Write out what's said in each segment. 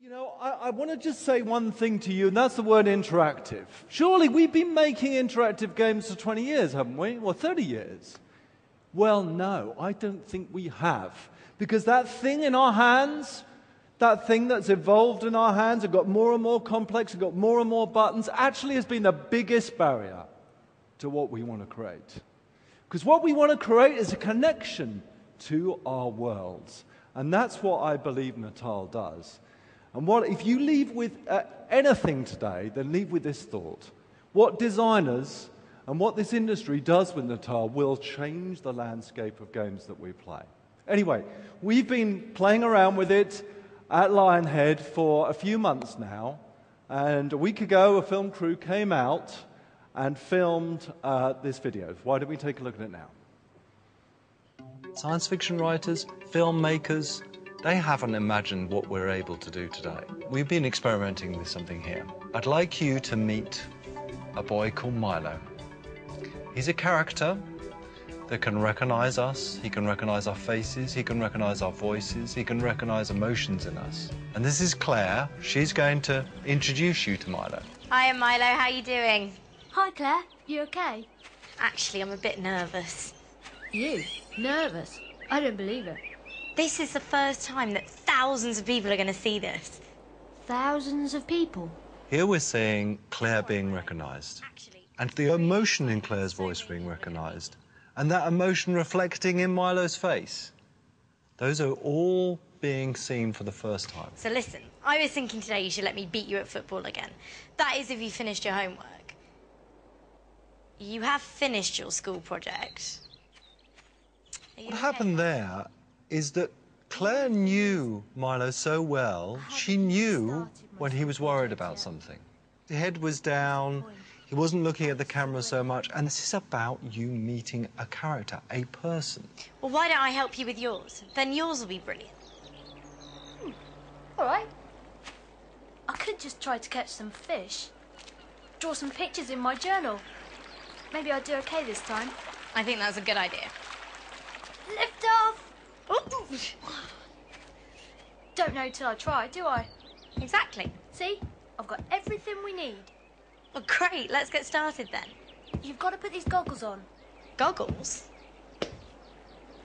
You know, I want to just say one thing to you, and that's the word interactive. Surely we've been making interactive games for 20 years, haven't we? Or 30 years? Well, no, I don't think we have. Because that thing in our hands, that thing that's evolved in our hands, it got more and more complex, it got more and more buttons, actually has been the biggest barrier to what we want to create. Because what we want to create is a connection to our worlds. And that's what I believe Natal does. And if you leave with anything today, then leave with this thought. What designers and what this industry does with Natal will change the landscape of games that we play. Anyway, we've been playing around with it at Lionhead for a few months now. And a week ago, a film crew came out and filmed this video. Why don't we take a look at it now? Science fiction writers, filmmakers, they haven't imagined what we're able to do today. We've been experimenting with something here. I'd like you to meet a boy called Milo. He's a character that can recognize us, he can recognize our faces, he can recognize our voices, he can recognize emotions in us. And this is Claire. She's going to introduce you to Milo. Hi, I'm Milo. How are you doing? Hi, Claire. You okay? Actually, I'm a bit nervous. You? Nervous? I don't believe it. This is the first time that thousands of people are going to see this. Thousands of people? Here we're seeing Claire being recognized, and the emotion in Claire's voice being recognized, and that emotion reflecting in Milo's face. Those are all being seen for the first time. So listen, I was thinking today you should let me beat you at football again. That is if you finished your homework. You have finished your school project. What happened there is that Claire knew Milo so well, she knew when he was worried about something. The head was down, he wasn't looking at the camera so much, and this is about you meeting a character, a person. Well, why don't I help you with yours? Then yours will be brilliant. All right. I could just try to catch some fish. Draw some pictures in my journal. Maybe I'll do okay this time. I think that's a good idea. Lift off! Ooh. Don't know till I try, do I? Exactly. See? I've got everything we need. Well, great. Let's get started then. You've got to put these goggles on. Goggles?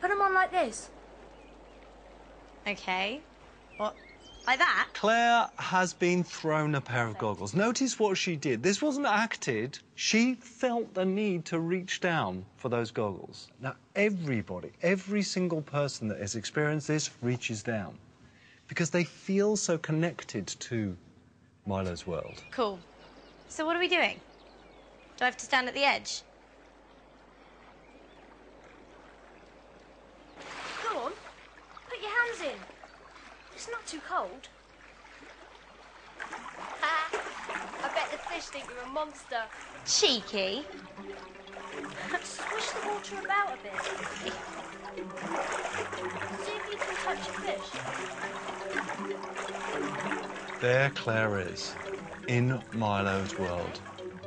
Put them on like this. Okay. What? Like that? Claire has been thrown a pair of goggles. Notice what she did. This wasn't acted. She felt the need to reach down for those goggles. Now, everybody, every single person that has experienced this reaches down because they feel so connected to Milo's world. Cool. So what are we doing? Do I have to stand at the edge? Go on. Put your hands in. It's not too cold. I bet the fish think you're a monster. Cheeky. Swish the water about a bit. See if you can touch a fish. There Claire is, in Milo's world.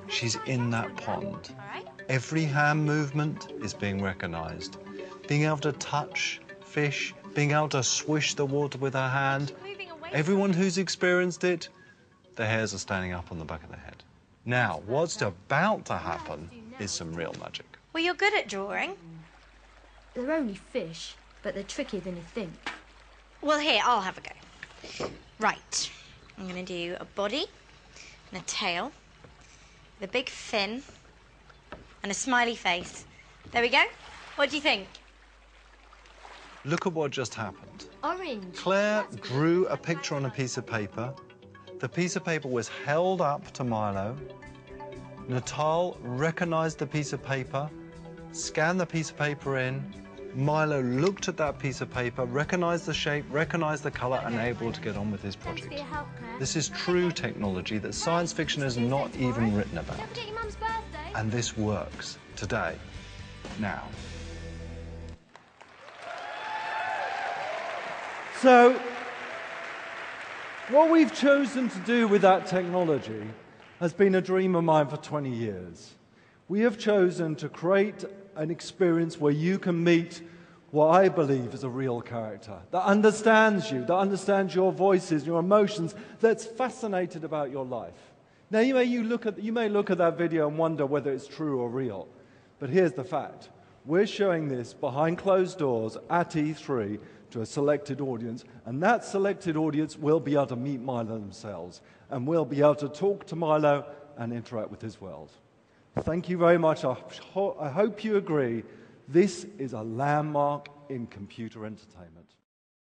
She's in that pond. All right. Every hand movement is being recognised. Being able to touch fish, being able to swish the water with her hand. Everyone who's experienced it, their hairs are standing up on the back of their head. Now, what's about to happen is some real magic. Well, you're good at drawing. They're only fish, but they're trickier than you think. Well, here, I'll have a go. Right. I'm going to do a body and a tail with a big fin and a smiley face. There we go. What do you think? Look at what just happened. Orange. Claire drew a picture on a piece of paper. The piece of paper was held up to Milo. Natal recognised the piece of paper, scanned the piece of paper in. Milo looked at that piece of paper, recognised the shape, recognised the colour, and able to get on with his project. Thanks for your help, Claire. This is true technology that science fiction has not even written about. Don't forget your mum's birthday. And this works today, now. So, what we've chosen to do with that technology has been a dream of mine for 20 years. We have chosen to create an experience where you can meet what I believe is a real character, that understands you, that understands your voices, your emotions, that's fascinated about your life. Now, you may look at that video and wonder whether it's true or real. But here's the fact. We're showing this behind closed doors at E3 to a selected audience, and that selected audience will be able to meet Milo themselves, and will be able to talk to Milo and interact with his world. Thank you very much. I hope you agree. This is a landmark in computer entertainment.